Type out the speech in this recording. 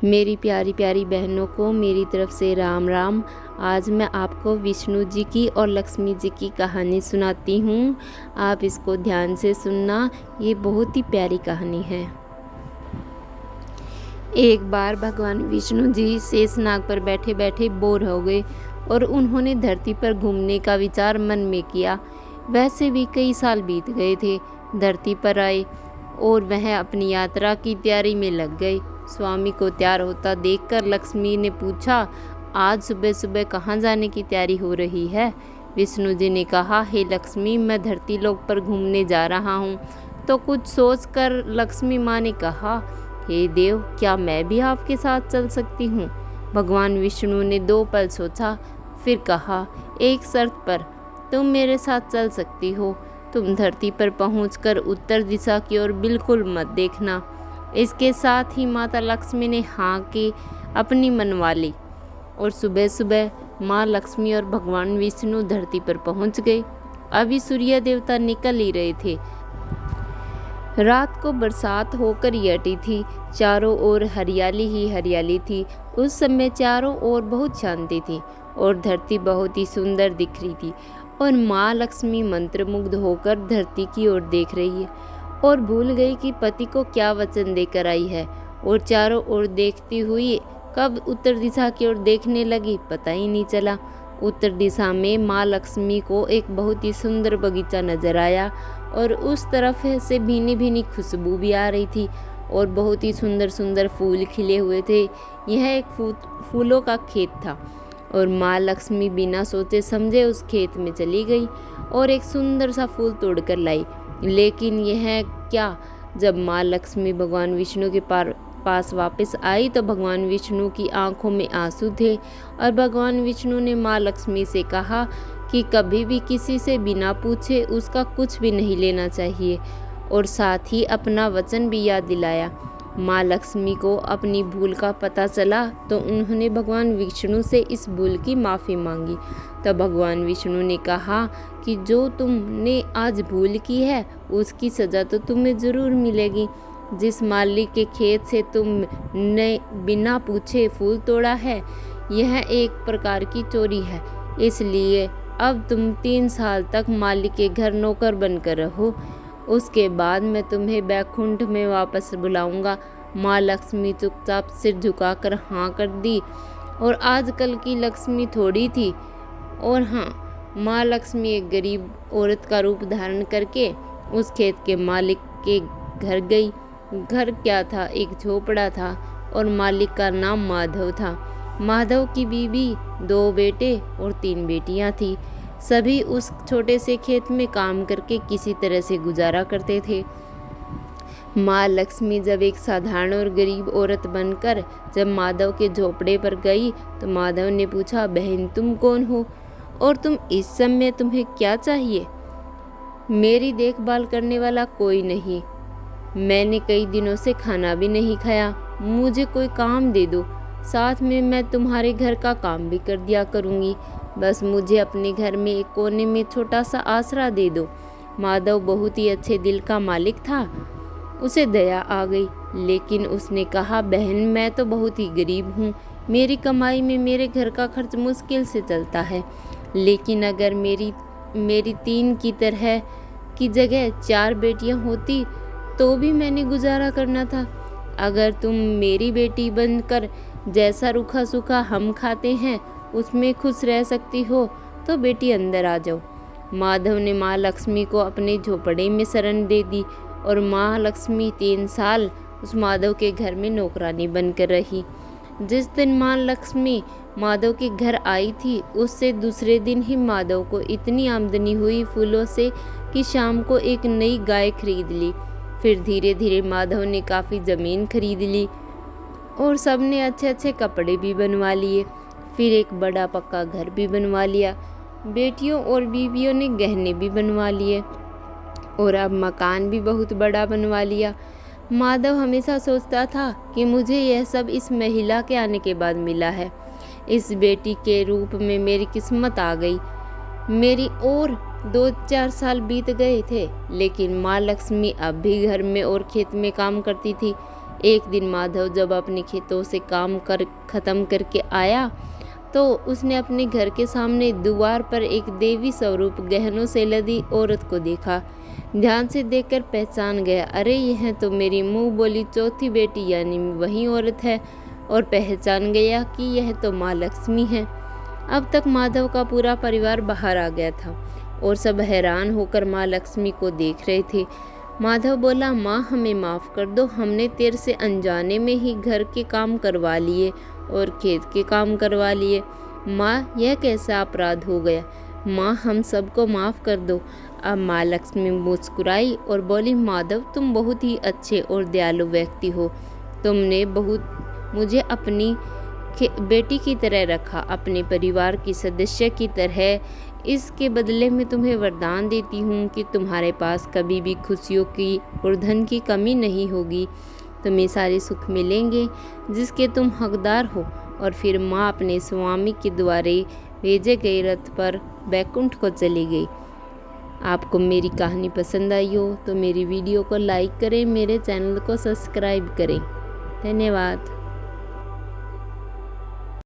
मेरी प्यारी प्यारी बहनों को मेरी तरफ से राम राम। आज मैं आपको विष्णु जी की और लक्ष्मी जी की कहानी सुनाती हूँ। आप इसको ध्यान से सुनना, ये बहुत ही प्यारी कहानी है। एक बार भगवान विष्णु जी शेषनाग पर बैठे बैठे बोर हो गए और उन्होंने धरती पर घूमने का विचार मन में किया। वैसे भी कई साल बीत गए थे। धरती पर आए और वह अपनी यात्रा की तैयारी में लग गए। स्वामी को तैयार होता देखकर लक्ष्मी ने पूछा, आज सुबह सुबह कहाँ जाने की तैयारी हो रही है? विष्णु जी ने कहा, हे लक्ष्मी, मैं धरती लोक पर घूमने जा रहा हूँ। तो कुछ सोचकर लक्ष्मी माँ ने कहा, हे देव, क्या मैं भी आपके साथ चल सकती हूँ? भगवान विष्णु ने 2 पल सोचा, फिर कहा, एक शर्त पर तुम मेरे साथ चल सकती हो। तुम धरती पर पहुंचकर उत्तर दिशा की ओर बिल्कुल मत देखना। इसके साथ ही माता लक्ष्मी ने हाँ की अपनी मनवा ली और सुबह सुबह माँ लक्ष्मी और भगवान विष्णु धरती पर पहुंच गए। अभी सूर्य देवता निकल ही रहे थे। रात को बरसात होकर हटी थी। चारों ओर हरियाली ही हरियाली थी। उस समय चारों ओर बहुत शांति थी और धरती बहुत ही सुंदर दिख रही थी। और माँ लक्ष्मी मंत्रमुग्ध होकर धरती की ओर देख रही है और भूल गई कि पति को क्या वचन देकर आई है। और चारों ओर देखती हुई कब उत्तर दिशा की ओर देखने लगी, पता ही नहीं चला। उत्तर दिशा में माँ लक्ष्मी को एक बहुत ही सुंदर बगीचा नजर आया और उस तरफ से भीनी भीनी खुशबू भी आ रही थी और बहुत ही सुंदर सुंदर फूल खिले हुए थे। यह एक फूलों का खेत था और माँ लक्ष्मी बिना सोचे समझे उस खेत में चली गई और एक सुंदर सा फूल तोड़कर लाई। लेकिन यह क्या, जब माँ लक्ष्मी भगवान विष्णु के पास वापस आई तो भगवान विष्णु की आंखों में आंसू थे और भगवान विष्णु ने माँ लक्ष्मी से कहा कि कभी भी किसी से बिना पूछे उसका कुछ भी नहीं लेना चाहिए और साथ ही अपना वचन भी याद दिलाया। माँ लक्ष्मी को अपनी भूल का पता चला तो उन्होंने भगवान विष्णु से इस भूल की माफ़ी मांगी। तब भगवान विष्णु ने कहा कि जो तुमने आज भूल की है उसकी सज़ा तो तुम्हें ज़रूर मिलेगी। जिस माली के खेत से तुमने बिना पूछे फूल तोड़ा है, यह एक प्रकार की चोरी है। इसलिए अब तुम 3 साल तक माली के घर नौकर बनकर रहो। उसके बाद मैं तुम्हें बैकुंठ में वापस बुलाऊंगा। माँ लक्ष्मी चुपचाप सिर झुकाकर हाँ कर दी। और आजकल की लक्ष्मी थोड़ी थी और हाँ, माँ लक्ष्मी एक गरीब औरत का रूप धारण करके उस खेत के मालिक के घर गई। घर क्या था, एक झोपड़ा था और मालिक का नाम माधव था। माधव की बीवी, 2 बेटे और 3 बेटियां थी। सभी उस छोटे से खेत में काम करके किसी तरह से गुजारा करते थे। माँ लक्ष्मी जब एक साधारण और गरीब औरत बनकर जब माधव के झोपड़े पर गई तो माधव ने पूछा, बहन तुम कौन हो और इस समय तुम्हें क्या चाहिए? मेरी देखभाल करने वाला कोई नहीं। मैंने कई दिनों से खाना भी नहीं खाया। मुझे कोई काम दे दो, साथ में मैं तुम्हारे घर का काम भी कर दिया करूँगी। बस मुझे अपने घर में एक कोने में छोटा सा आसरा दे दो। माधव बहुत ही अच्छे दिल का मालिक था। उसे दया आ गई, लेकिन उसने कहा, बहन मैं तो बहुत ही गरीब हूँ। मेरी कमाई में मेरे घर का खर्च मुश्किल से चलता है। लेकिन अगर मेरी 3 की तरह की जगह 4 बेटियाँ होती तो भी मैंने गुजारा करना था। अगर तुम मेरी बेटी बनकर जैसा रूखा सूखा हम खाते हैं उसमें खुश रह सकती हो तो बेटी अंदर आ जाओ। माधव ने माँ लक्ष्मी को अपने झोपड़े में शरण दे दी और माँ लक्ष्मी 3 साल उस माधव के घर में नौकरानी बनकर रही। जिस दिन माँ लक्ष्मी माधव के घर आई थी उससे दूसरे दिन ही माधव को इतनी आमदनी हुई फूलों से कि शाम को एक नई गाय खरीद ली। फिर धीरे धीरे माधव ने काफ़ी ज़मीन खरीद ली और सबने अच्छे अच्छे कपड़े भी बनवा लिए। फिर एक बड़ा पक्का घर भी बनवा लिया। बेटियों और बीवियों ने गहने भी बनवा लिए और अब मकान भी बहुत बड़ा बनवा लिया। माधव हमेशा सोचता था कि मुझे यह सब इस महिला के आने के बाद मिला है। इस बेटी के रूप में मेरी किस्मत आ गई। मेरी और 2-4 साल बीत गए थे, लेकिन माँ लक्ष्मी अब भी घर में और खेत में काम करती थी। एक दिन माधव जब अपने खेतों से काम कर खत्म करके आया तो उसने अपने घर के सामने द्वार पर एक देवी स्वरूप गहनों से लदी औरत को देखा। ध्यान से देखकर पहचान गया, अरे यह तो मेरी मुंह बोली चौथी बेटी यानी वही औरत है, और पहचान गया कि यह तो माँ लक्ष्मी है। अब तक माधव का पूरा परिवार बाहर आ गया था और सब हैरान होकर माँ लक्ष्मी को देख रहे थे। माधव बोला, माँ हमें माफ़ कर दो, हमने तेरे से अनजाने में ही घर के काम करवा लिए और खेत के काम करवा लिए। माँ यह कैसा अपराध हो गया, माँ हम सबको माफ़ कर दो। अब माँ लक्ष्मी मुस्कुराई और बोली, माधव तुम बहुत ही अच्छे और दयालु व्यक्ति हो, तुमने बहुत मुझे अपनी बेटी की तरह रखा, अपने परिवार की सदस्य की तरह। इसके बदले में तुम्हें वरदान देती हूँ कि तुम्हारे पास कभी भी खुशियों की और धन की कमी नहीं होगी, तुम्हें सारे सुख मिलेंगे जिसके तुम हकदार हो। और फिर माँ अपने स्वामी के द्वारे भेजे गए रथ पर बैकुंठ को चली गई। आपको मेरी कहानी पसंद आई हो तो मेरी वीडियो को लाइक करें, मेरे चैनल को सब्सक्राइब करें। धन्यवाद।